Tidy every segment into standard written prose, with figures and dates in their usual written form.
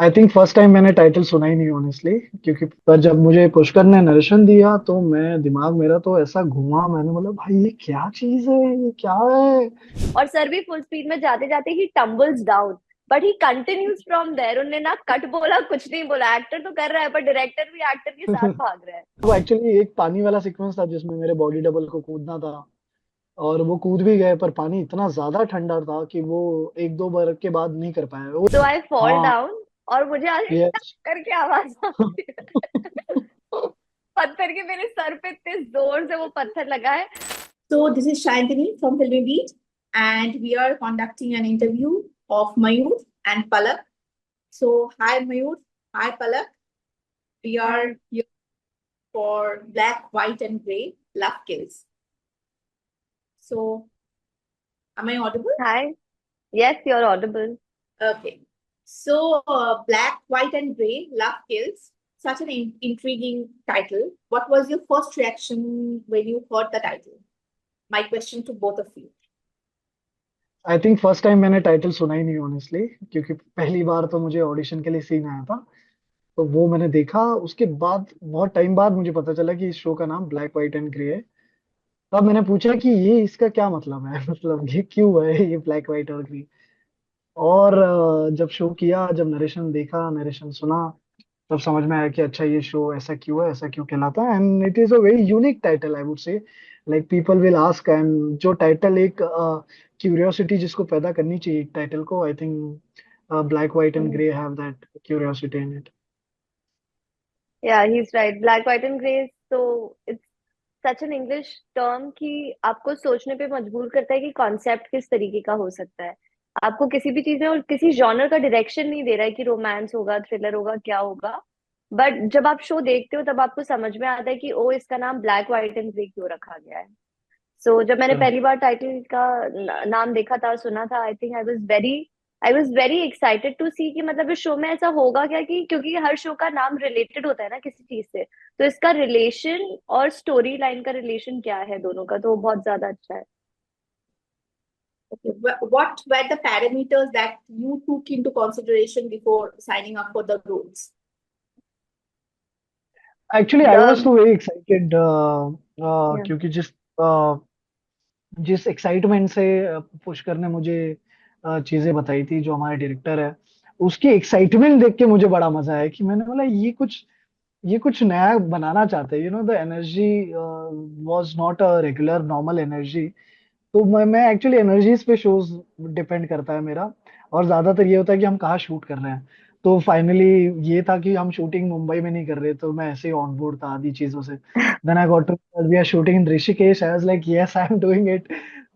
I think first time मैंने title सुना ही नहीं ऑनेस्टली। क्योंकि पर जब मुझे पुष्कर ने नरेशन दिया तो मैं दिमाग मेरा तो ऐसा घुमा, मैंने बोला भाई ये क्या चीज है, ये क्या है। और सर भी फुल स्पीड में जाते जाते ही tumbles down, but he continues from there. उन्होंने ना कट बोला, कुछ नहीं बोला। एक्टर तो कर रहा है पर डायरेक्टर भी एक्टर के साथ भाग रहा है। वो एक्चुअली एक पानी वाला सीक्वेंस था जिसमें मेरे बॉडी डबल को कूदना था। और वो कूद भी गए पर पानी इतना ज्यादा ठंडा था कि वो एक दो बार के बाद नहीं कर पाए वो। सो आई फॉल हाँ। डाउन और मुझे आज टक यस। करके आवाज आती है। पत्थर के मेरे सर पे इतने जोर से वो पत्थर लगा है। So this is Shantini from Filmy Beat, and we are conducting an interview of Mayur and Palak. So hi Mayur, hi Palak. We are hi. here for Black, White, and Grey Love Kills. So am I audible? Hi. Yes, you are audible. Okay. So Black, White, and Grey Love Kills. Such an intriguing title. What was your first reaction when you heard the title? My question to both of you. I think first time मैंने title सुना ही नहीं honestly. क्योंकि पहली बार तो मुझे audition के लिए scene आया था। तो वो मैंने देखा, उसके बाद बहुत टाइम बाद मुझे पता चला कि इस शो का नाम ब्लैक व्हाइट एंड ग्रे है। तब मैंने पूछा कि ये इसका क्या मतलब है मतलब ये क्यों है ये ब्लैक व्हाइट और ग्रे। और जब शो किया, जब नरेशन देखा, नरेशन सुना, तब समझ में आया कि अच्छा ये शो ऐसा क्यों है, ऐसा क्यों कहलाता है। And it is a very unique title I would say. Like people will ask, and जो टाइटल एक क्यूरियोसिटी जिसको पैदा करनी चाहिए एक टाइटल को, I think black white and grey have that curiosity in it. या he is right, black white and grey. तो it's such an English term कि आपको सोचने पे मजबूर करता है कि कॉन्सेप्ट किस तरीके का हो सकता है। आपको किसी भी चीज में और किसी जॉनर का डायरेक्शन नहीं दे रहा है कि रोमांस होगा, थ्रिलर होगा, क्या होगा। बट जब आप शो देखते हो तब आपको समझ में आता है कि ओ, इसका नाम ब्लैक व्हाइट एंड ग्रे क्यों रखा गया है। जब मैंने पहली बार टाइटल का नाम देखा था, सुना था, I think I was very excited to see कि मतलब इस शो में ऐसा होगा क्या, कि क्योंकि हर शो का नाम रिलेटेड होता है ना किसी चीज से। तो इसका रिलेशन और स्टोरी लाइन का रिलेशन क्या है दोनों का, तो वो बहुत ज्यादा अच्छा है। Okay. What were the parameters that you took into consideration before signing up for the roles? Actually I was the two very excited. या क्योंकि जिस एक्साइटमेंट से पुष्कर ने मुझे चीजें बताई थी, जो हमारे डायरेक्टर है, उसकी एक्साइटमेंट देख के मुझे बड़ा मजा आया कि मैंने बोला ये कुछ नया बनाना चाहते हैं। The energy was not a regular normal energy. तो मैं एक्चुअली एनर्जीज पे शोज डिपेंड करता है मेरा। और ज्यादातर ये होता है कि हम कहाँ शूट कर रहे हैं। तो फाइनली ये था कि हम शूटिंग मुंबई में नहीं कर रहे, तो मैं ऐसे ही ऑन बोर्ड था आदि चीजों से। Then I got to we are shooting in Rishikesh, I was like yes I am doing it.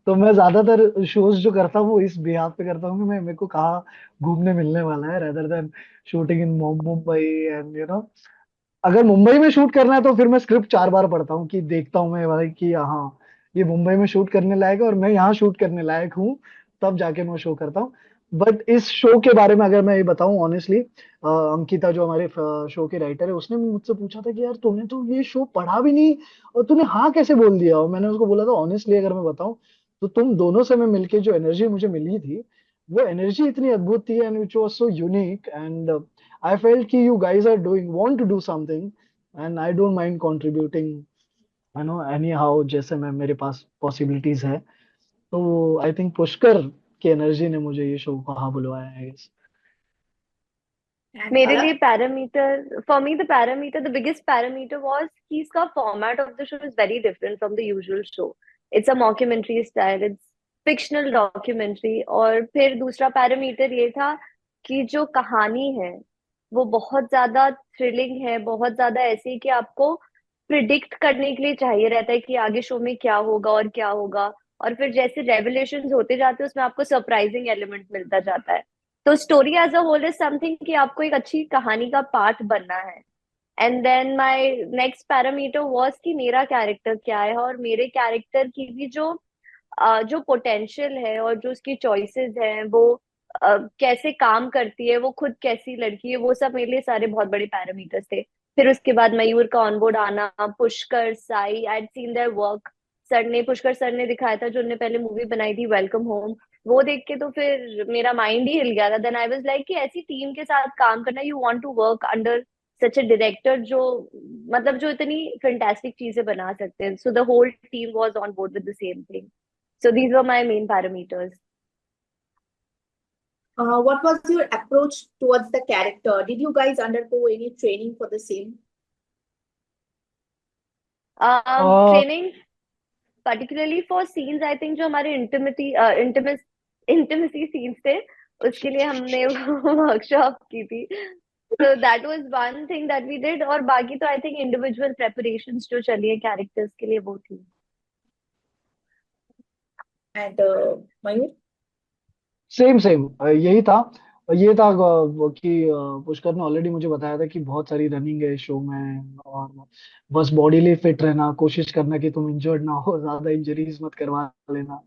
तो मैं ज्यादातर शोज जो करता हूँ वो इस बिहाफ पे करता हूँ कि मैं मेरे को कहाँ घूमने मिलने वाला है, rather than shooting in Mumbai. And अगर मुंबई में शूट करना है तो फिर मैं स्क्रिप्ट 4 बार पढ़ता हूँ, कि देखता हूँ मैं भाई कि हाँ ये मुंबई में शूट करने लायक है और मैं यहाँ शूट करने लायक हूँ। तब जाके मैं शो करता हूँ। बट इस शो के बारे में अगर मैं ये बताऊं ऑनेस्टली, अंकिता जो हमारे शो के राइटर है, उसने मुझसे पूछा था कि यार तूने तो ये शो पढ़ा भी नहीं और तूने हाँ कैसे बोल दिया। और मैंने उसको बोला था ऑनेस्टली अगर मैं बताऊं तो तुम दोनों से मैं मिलके जो एनर्जी मुझे मिली थी, वो एनर्जी इतनी अद्भुत थी and which was so unique. And I felt कि you guys are doing want to do something and I don't mind contributing anyhow, जैसे मैं मेरे पास पॉसिबिलिटीज है। तो आई थिंक पुष्कर की एनर्जी ने मुझे ये शो को हाँ बुलवाया है। And मेरे लिए Palak? Parameter, for me the parameter, the biggest parameter was कि इसका format of the show is very different from the usual show. It's a mockumentary style, it's fictional documentary. और फिर दूसरा पैरामीटर ये था कि जो कहानी है वो बहुत ज्यादा थ्रिलिंग है, बहुत ज्यादा ऐसी कि आपको प्रिडिक्ट करने के लिए चाहिए रहता है कि आगे शो में क्या होगा और क्या होगा। और फिर जैसे रेवलेशंस होते जाते हैं उसमें आपको सरप्राइजिंग एलिमेंट मिलता जाता है। तो story as a whole is something कि आपको एक अच्छी कहानी का पार्ट बनना है। And then my next parameter was कि मेरा कैरेक्टर क्या है, और मेरे कैरेक्टर की भी जो पोटेंशियल है और जो उसकी चॉइसेस हैं वो कैसे काम करती है, वो खुद कैसी लड़की है, वो सब मेरे लिए सारे बहुत बड़े पैरामीटर्स थे। फिर उसके बाद मयूर का ऑनबोर्ड आना, Pushkar, Sai, I had seen their work. Pushkar sir ने दिखाया था जो उन्होंने पहले मूवी बनाई थी वेलकम होम। वो देख के तो फिर मेरा माइंड ही हिल गया था। देन आई वाज लाइक कि ऐसी टीम के साथ काम करना, you want to work under such a director जो मतलब जो इतनी फैंटास्टिक चीजें बना सकते हैं। So the whole team was on board with the same thing. So these were my main parameters. What was your approach towards the character? Did you guys undergo any training for the same? Uh, Training particularly for scenes, I think जो हमारे intimacy scenes थे उसके लिए हमने workshop की थी। So that was one thing that we did, और बाकी तो I think individual preparations जो चली है characters के लिए वो थी। And Mayur? सेम सेम यही था। ये था कि पुष्कर ने ऑलरेडी मुझे बताया था कि बहुत सारी रनिंग है इस शो में, और बस बॉडीली फिट रहना, कोशिश करना कि तुम इंजर्ड ना हो, ज्यादा इंजरीज मत करवा लेना।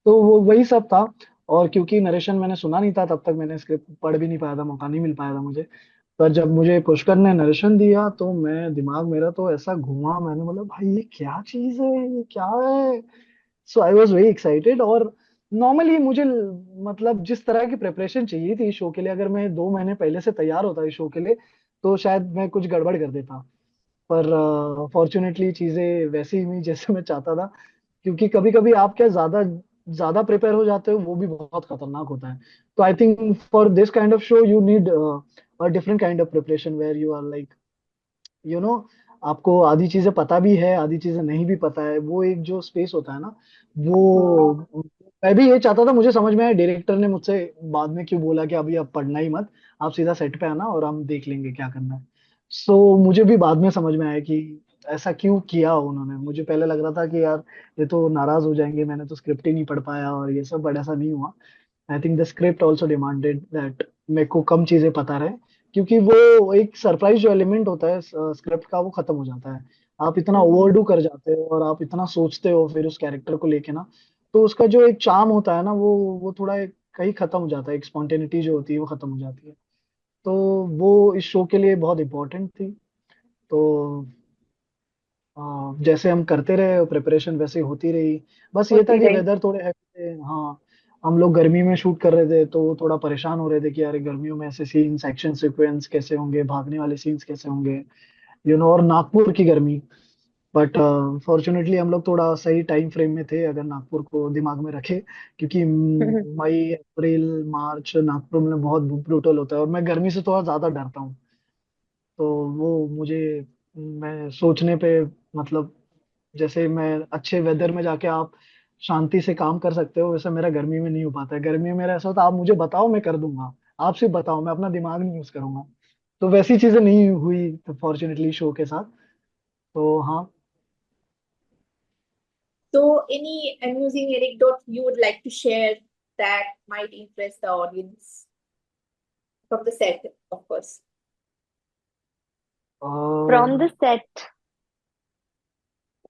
तो वो वही सब था। और क्योंकि नरेशन मैंने सुना नहीं था तब तक, मैंने स्क्रिप्ट पढ़ भी नहीं पाया था, मौका नहीं मिल पाया था मुझे। पर जब मुझे पुष्कर ने नरेशन दिया तो मैं दिमाग मेरा तो ऐसा घुमा, मैंने बोला भाई ये क्या चीज है, ये क्या है। सो आई वॉज वेरी एक्साइटेड। और नॉर्मली मुझे मतलब जिस तरह की प्रिपरेशन चाहिए थी इस शो के लिए, अगर मैं 2 महीने पहले से तैयार होता इस शो के लिए तो शायद मैं कुछ गड़बड़ कर देता। पर फॉर्चुनेटली चीजें वैसी ही हुई जैसे मैं चाहता था। क्योंकि कभी कभी आप क्या ज्यादा ज्यादा प्रिपेयर हो जाते हो, वो भी बहुत खतरनाक होता है। तो I think for this kind of show you need a different kind of preparation where you are like you know आपको आधी चीजें पता भी है, आधी चीजें नहीं भी पता है। वो एक जो स्पेस होता है ना, वो मैं भी ये चाहता था। मुझे समझ में आया डायरेक्टर ने मुझसे बाद में क्यों बोला कि अभी आप पढ़ना ही मत, आप सीधा सेट पे आना और हम देख लेंगे क्या करना है। सो मुझे भी बाद में समझ में आया कि ऐसा क्यों किया उन्होंने। मुझे पहले लग रहा था कि यार ये तो नाराज हो जाएंगे, मैंने तो स्क्रिप्ट ही नहीं पढ़ पाया और ये सब, बट ऐसा नहीं हुआ। I think the script also demanded that मेरे को कम चीजें पता रहे, क्योंकि वो एक सरप्राइज जो एलिमेंट होता है स्क्रिप्ट का वो खत्म हो जाता है। आप इतना ओवरडू कर जाते हो और आप इतना सोचते हो फिर उस कैरेक्टर को लेके ना, तो उसका जो एक चार्म होता है ना, वो थोड़ा कहीं खत्म हो जाता है, एक स्पॉन्टेनिटी जो होती है वो खत्म हो जाती है। तो वो इस शो के लिए बहुत इंपॉर्टेंट थी। तो जैसे हम करते रहे प्रिपरेशन वैसे होती रही। बस ये था होती कि रही। वेदर थोड़े हैवी थे। हाँ, हम लोग गर्मी में शूट कर रहे थे तो थोड़ा परेशान हो रहे थे कि यार गर्मियों में ऐसे सीन्स, एक्शन सीक्वेंस कैसे होंगे, भागने वाले सीन्स कैसे होंगे, और नागपुर की गर्मी। बट फॉर्चुनेटली हम लोग थोड़ा सही टाइम फ्रेम में थे, अगर नागपुर को दिमाग में रखे। क्योंकि मई अप्रैल मार्च नागपुर में बहुत ब्रूटल होता है और मैं गर्मी से थोड़ा ज्यादा डरता हूँ। तो वो मुझे, मैं सोचने पे मतलब, जैसे मैं अच्छे वेदर में जाके आप शांति से काम कर सकते हो, वैसे मेरा गर्मी में नहीं हो पाता है। गर्मी में मेरा ऐसा होता है, आप मुझे बताओ मैं कर दूंगा, आप सिर्फ बताओ, मैं अपना दिमाग नहीं यूज करूंगा। तो वैसी चीजें नहीं हुई फॉर्चुनेटली शो के साथ। तो हाँ। So, any amusing anecdote you would like to share that might interest the audience from the set, of course. From the a, set,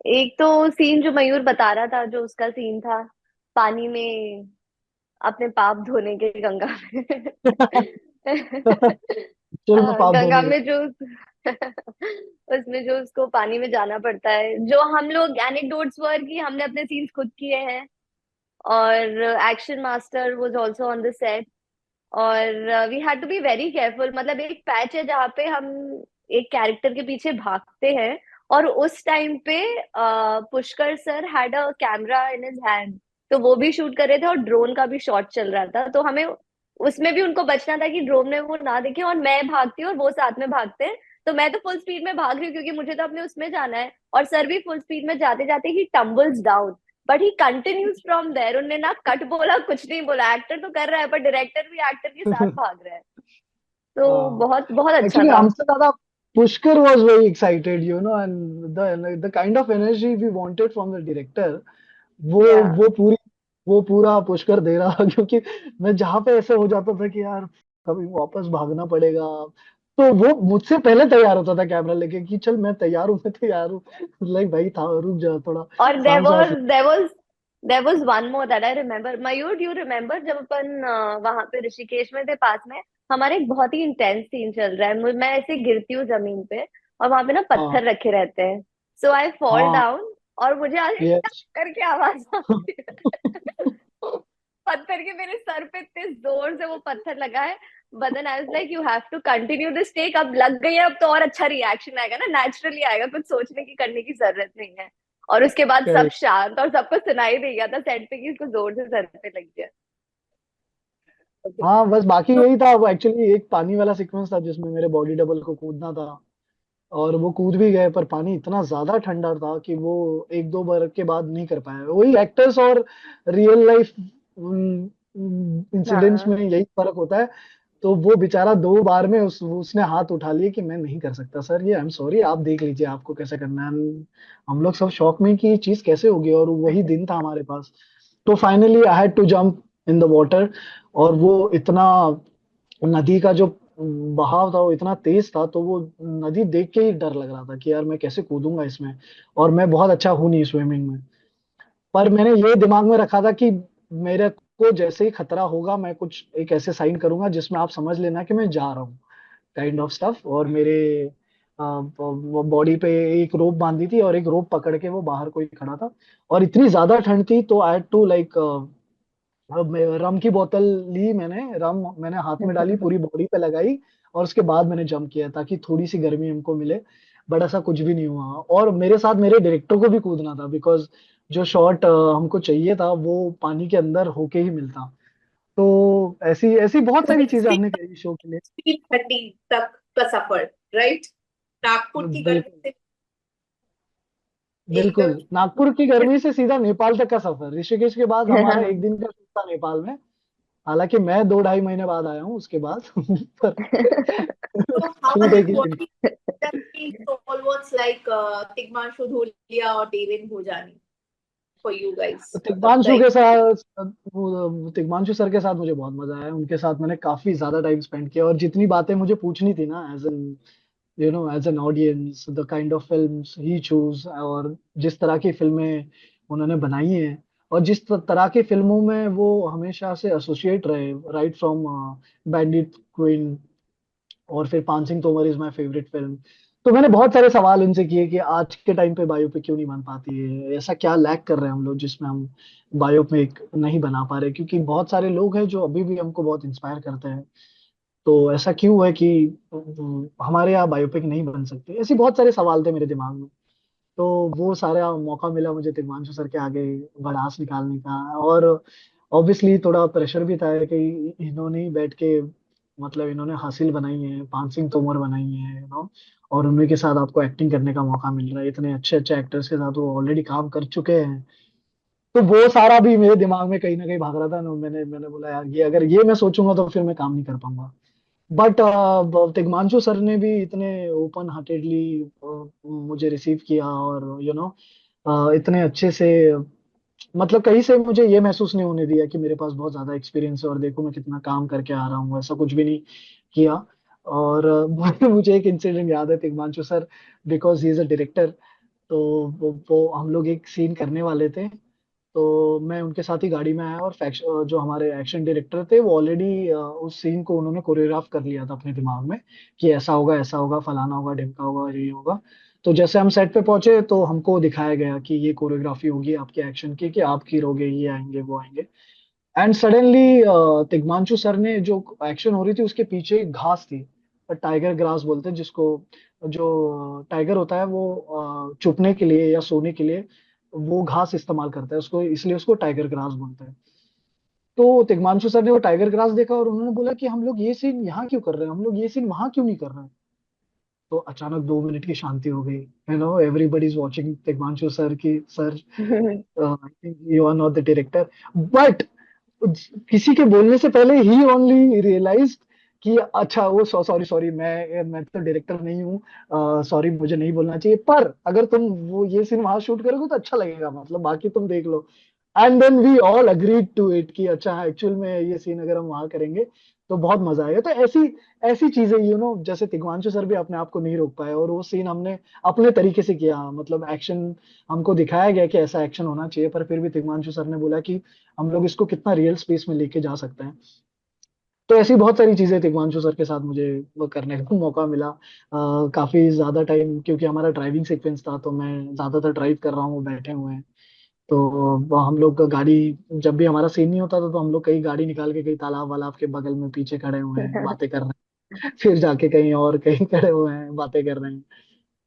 एक तो सीन जो मयूर बता रहा था, जो उसका सीन था पानी में अपने पाप धोने के, गंगा में। चल मैं पाप गंगा धोने में जो उसमें जो उसको पानी में जाना पड़ता है, जो हम लोग एनेक्डोट्स वर की हमने अपने सीन्स खुद किए हैं। और action master was also on the set. और we had to be very careful. मतलब एक पैच है जहाँ पे हम एक कैरेक्टर के पीछे भागते हैं, और उस टाइम पे Pushkar sir had a camera in his hand, तो वो भी शूट कर रहे थे और ड्रोन का भी शॉट चल रहा था। तो हमें उसमें भी उनको बचना था कि ड्रोन में वो ना दिखे, और मैं भागती हूँ और वो साथ में भागते हैं। तो मैं तो फुल स्पीड में भाग रही हूँ क्योंकि मुझे तो अपने उसमें जाना है, और सर भी फुल स्पीड में जाते जाते ही tumbles down, but he continues from there. उनने ना कट बोला, कुछ नहीं बोला। एक्टर तो कर रहा है पर डायरेक्टर भी एक्टर के साथ भाग रहा है। तो बहुत बहुत अच्छा एक्चुअली था। हमसे ज्यादा Pushkar was very excited, and the kind of energy we wanted from the director, वो या वो पूरी वो पूरा पुष्कर दे रहा। क्योंकि मैं जहां पे ऐसे हो जाता था कि यार कभी वापस भागना पड़ेगा, तो वो मुझसे पहले तैयार होता था कैमरा लेके कि चल मैं तैयार हूँ, मैं तैयार हूँ। लाइक भाई था, रुक जा थोड़ा, और सांस सांस ले। There was one more that I remember. Mayur, do you remember जब अपन वहां पे ऋषिकेश में थे पास में, हमारे एक बहुत ही इंटेंस सीन चल रहा है, मैं ऐसे गिरती हूँ जमीन पे, और वहां पे ना हाँ पत्थर रखे रहते हैं। सो आई फॉल हाँ। डाउन, और मुझे आगे टक यस। करके आवाज आती है। पत्थर के मेरे सर पे इतने जोर से वो पत्थर लगा है, but then I was like you have to continue this take, अब लग गई है अब तो और अच्छा रिएक्शन आएगा ना, नेचुरली आएगा, कुछ सोचने की करने की जरूरत नहीं है। और उसके बाद सब करेक्ट। शांत, और सबको सुनाई दे गया था सेट पे कि इसको जोर से सर पे लग गया। Okay. हाँ बस बाकी So, यही था, वो एक्चुअली एक पानी वाला सीक्वेंस था जिसमें मेरे बॉडी डबल को कूदना था, और वो कूद भी गए, पर पानी इतना ज्यादा ठंडा था कि वो एक दो बार के बाद नहीं कर पाए। वही एक्टर्स और रियल लाइफ इंसिडेंट्स हाँ। में यही फर्क होता है। तो वो बेचारा दो बार में उसने हाथ उठा लिए कि मैं नहीं कर सकता सर, ये आई एम सॉरी, आप देख लीजिए आपको कैसे करना है। हम लोग सब शॉक में कि ये चीज कैसे होगी, और वही दिन था हमारे पास। तो finally I had to jump in the water. और वो इतना, नदी का जो बहाव था वो इतना तेज था, तो वो नदी देख के ही डर लग रहा था कि यार मैं कैसे कूदूंगा इसमें, और मैं बहुत अच्छा हूं नहीं स्विमिंग में। पर मैंने ये दिमाग में रखा था कि मेरे को जैसे ही खतरा होगा मैं कुछ एक ऐसे साइन करूंगा जिसमें आप समझ लेना कि मैं जा रहा हूँ, काइंड ऑफ स्टफ। और मेरे बॉडी पे एक रोप बांधी थी, और एक रोप पकड़ के वो बाहर कोई खड़ा था। और इतनी ज्यादा ठंड थी तो आई हैड टू लाइक, रम की बोतल ली मैंने, रम मैंने हाथ में डाली, पूरी बॉडी पे लगाई, और उसके बाद मैंने जंप किया ताकि थोड़ी सी गर्मी हमको मिले। बट ऐसा कुछ भी नहीं हुआ, और मेरे साथ मेरे डायरेक्टर को भी कूदना था, बिकॉज जो शॉट हमको चाहिए था वो पानी के अंदर होके ही मिलता। तो ऐसी ऐसी बहुत सारी चीजें हमने करी शो के लिए। एक्सट्रीम ठंडी तक का सफर, राइट? नागपुर की गर्मी बिल्कुल। से बिल्कुल, एकदम। नागपुर की गर्मी से सीधा नेपाल तक का सफर, ऋषिकेश के बाद हमारा एक दिन का शूट था नेपाल में। हालांकि मैं 2 ढाई महीने बाद आया हूँ उसके बाद पर So how शूट was एक it ही दिन। working with the stalwarts like Tigmanshu Dhulia or Devin Bhojani for you तो guys? मतलब तिग्मांशु के साथ, तिग्मांशु सर के साथ मुझे बहुत मजा आया, उनके साथ मैंने काफी ज्यादा टाइम स्पेंड किया, और जितनी बातें मुझे पूछनी थी ना, as an as an audience, the kind of films ही चूज, और जिस तरह की फिल्में उन्होंने बनाई हैं, और जिस तरह की फिल्मों में वो हमेशा से एसोसिएट रहे, राइट फ्रॉम बैंडिट क्वीन, और फिर पान Singh Tomar is my favourite film. तो मैंने बहुत सारे सवाल उनसे किए कि आज के टाइम पे बायोपिक क्यों नहीं बन पाती है, ऐसा क्या लैक कर रहे हैं हम लोग जिसमें हम बायोपिक नहीं बना पा रहे, क्योंकि बहुत सारे लोग हैं जो अभी भी हमको बहुत इंस्पायर करते हैं। तो ऐसा क्यों है कि हमारे यहाँ बायोपिक नहीं बन सकती, ऐसे बहुत सारे सवाल थे मेरे दिमाग में। तो वो सारा मौका मिला मुझे तिग्मांशु सर के आगे भड़ास निकालने का, और ऑब्वियसली थोड़ा प्रेशर भी था कि इन्होंने ही बैठ के, मतलब इन्होंने हासिल बनाई है, पान सिंह तोमर बनाई है, और उन्हीं के साथ आपको एक्टिंग करने का मौका मिल रहा है, इतने अच्छे अच्छे एक्टर्स के साथ वो ऑलरेडी काम कर चुके हैं। तो वो सारा भी मेरे दिमाग में कहीं ना कहीं भाग रहा था ना, मैंने बोला यार ये अगर ये मैं सोचूंगा तो फिर मैं काम नहीं कर पाऊंगा। बट तिग्मांशु सर ने भी इतने ओपन हार्टेडली मुझे रिसीव किया, और इतने अच्छे से, मतलब कहीं से मुझे ये महसूस नहीं होने दिया कि मेरे पास बहुत ज्यादा एक्सपीरियंस है और देखो मैं कितना काम करके आ रहा हूँ, ऐसा कुछ भी नहीं किया। और मुझे एक इंसिडेंट याद है Tigmanshu sir, because he is a director. तो वो हम लोग एक सीन करने वाले थे, तो मैं उनके साथ ही गाड़ी में आया, और जो हमारे एक्शन डायरेक्टर थे वो ऑलरेडी उस सीन को उन्होंने कोरियोग्राफ कर लिया था अपने दिमाग में कि ऐसा होगा फलाना होगा ढिमका होगा ये होगा। तो जैसे हम सेट पे पहुंचे तो हमको दिखाया गया कि ये कोरियोग्राफी होगी आपके एक्शन की, कि आप हीरोगे, ये आएंगे वो आएंगे। एंड सडनली तिग्मांशु सर ने, जो एक्शन हो रही थी उसके पीछे एक घास थी, टाइगर ग्रास बोलते हैं जिसको, जो टाइगर होता है वो छुपने के लिए या सोने के लिए वो घास इस्तेमाल करता है उसको, इसलिए उसको टाइगर ग्रास बोलते हैं। तो तिग्मांशु सर ने वो टाइगर ग्रास देखा, और उन्होंने बोला कि हम लोग ये सीन यहाँ क्यों कर रहे हैं, हम लोग ये सीन वहां क्यों नहीं कर रहे हैं। तो अचानक 2 मिनट की शांति हो गई, everybody is watching Tigmanshu sir की, sir I think you are not the director. But किसी के बोलने से पहले ही ओनली रियलाइज कि अच्छा वो, सॉरी सॉरी, मैं तो डायरेक्टर नहीं हूँ, सॉरी मुझे नहीं बोलना चाहिए, पर अगर तुम वो ये सीन वहां शूट करोगे तो अच्छा लगेगा, मतलब बाकी तुम देख लो। And then we all agreed to it कि अच्छा एक्चुअल में ये सीन अगर हम वहां करेंगे तो बहुत मजा आएगा। तो ऐसी ऐसी चीजें, जैसे तिग्मांशु सर भी अपने आप को नहीं रोक पाए, और वो सीन हमने अपने तरीके से किया, मतलब एक्शन हमको दिखाया गया कि ऐसा एक्शन होना चाहिए, पर फिर भी तिग्मांशु सर ने बोला कि हम लोग इसको कितना रियल स्पेस में लेके जा सकते हैं। तो ऐसी बहुत सारी चीजें तिग्मांशु सर के साथ मुझे वो करने का मौका मिला, काफी ज्यादा टाइम, क्योंकि हमारा ड्राइविंग सीक्वेंस था तो मैं ज्यादातर ड्राइव कर रहा हूँ, वो बैठे हुए हैं। तो वो हम लोग का गाड़ी, जब भी हमारा सीन नहीं होता था तो हम लोग कहीं गाड़ी निकाल के कहीं तालाब वालाब के बगल में पीछे खड़े हुए हैं, बातें कर रहे हैं। फिर जाके कहीं और कहीं खड़े हुए हैं, बातें कर रहे हैं।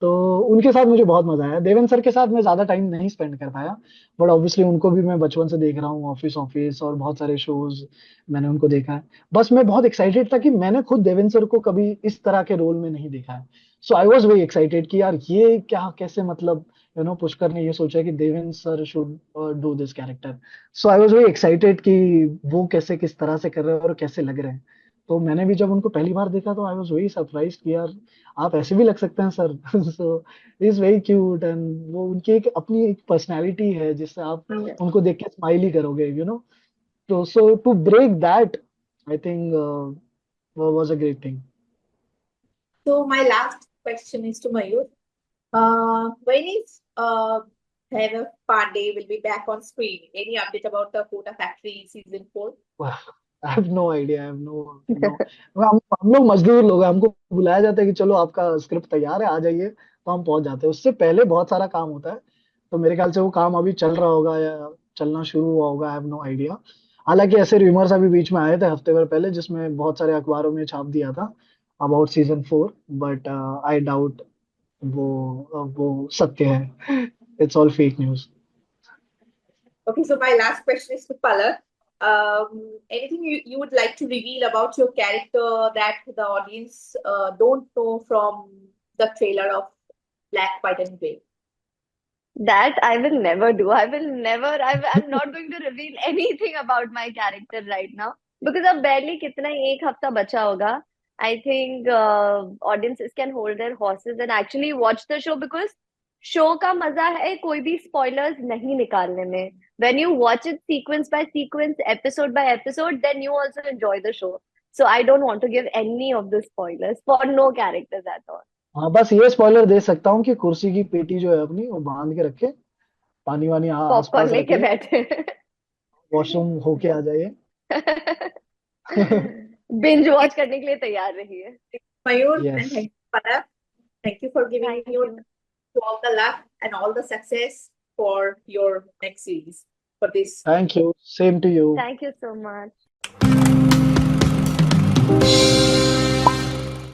तो उनके साथ मुझे बहुत मजा आया। देवेंद्र सर के साथ मैं ज्यादा टाइम नहीं स्पेंड कर पाया, बट ऑब्वियसली उनको भी मैं बचपन से देख रहा हूँ, ऑफिस ऑफिस और बहुत सारे शोज मैंने उनको देखा है। बस मैं बहुत एक्साइटेड था कि मैंने खुद देवेंद्र सर को कभी इस तरह के रोल में नहीं देखा है। सो आई वॉज वेरी एक्साइटेड कि यार ये क्या, कैसे, मतलब पुष्कर ने ये सोचा कि Devendra sir should do this character. So I was very excited कि वो कैसे, किस तरह से कर रहे हैं और कैसे लग रहे हैं। तो मैंने भी जब उनको पहली बार देखा तो आई वॉज वेरी सरप्राइज कि यार आप ऐसे भी लग सकते हैं sir. So is very cute, and वो उनकी एक अपनी एक पर्सनैलिटी है जिससे आप Yeah. उनको देख के स्माइल ही करोगे, तो so to break that, I think was a great thing. So my last question is to Mayur. When is Bhairav Pandey will be back on screen? Any update about the Kota Factory season 4? I have no idea, I have no हम लोग मजदूर लोग हैं, हमको बुलाया जाता है कि चलो आपका स्क्रिप्ट तैयार है, आ जाइए, तो हम पहुंच जाते हैं। उससे पहले बहुत सारा काम होता है, तो मेरे ख्याल से वो काम अभी चल रहा होगा या चलना शुरू हुआ होगा, आई हैव नो आइडिया। हालांकि ऐसे रूमर्स अभी बीच में आए थे हफ्ते भर पहले, जिसमें बहुत सारे अखबारों में छाप दिया था about season 4, but I doubt वो सत्य है। It's all fake news. Okay, so my last question is to Palak. Anything you would like to reveal about your character that the audience don't know from the trailer of Black, White, and Grey? That I will never do. I will never. I'm not going to reveal anything about my character right now because अब barely कितना ही एक हफ्ता बचा होगा. I think audiences can hold their horses and actually watch the show because show का मजा है कोई भी spoilers नहीं निकालने में. When you watch it sequence by sequence, episode by episode, then you also enjoy the show. So I don't want to give any of the spoilers for no characters at all. हाँ, बस ये spoiler दे सकता हूँ कि कुर्सी की पेटी जो है अपनी वो बांध के रखे, पानी वानी पॉपकॉर्न आसपास लेके रखे, बैठे. वॉशरूम होके आ जाइए। बिंज वॉच करने के लिए तैयार रहिए. Mayur and yes, thank you, Palak. Thank you for giving Thank your you. all the luck and all the success for your next series for this. Thank you, same to you. Thank you so much.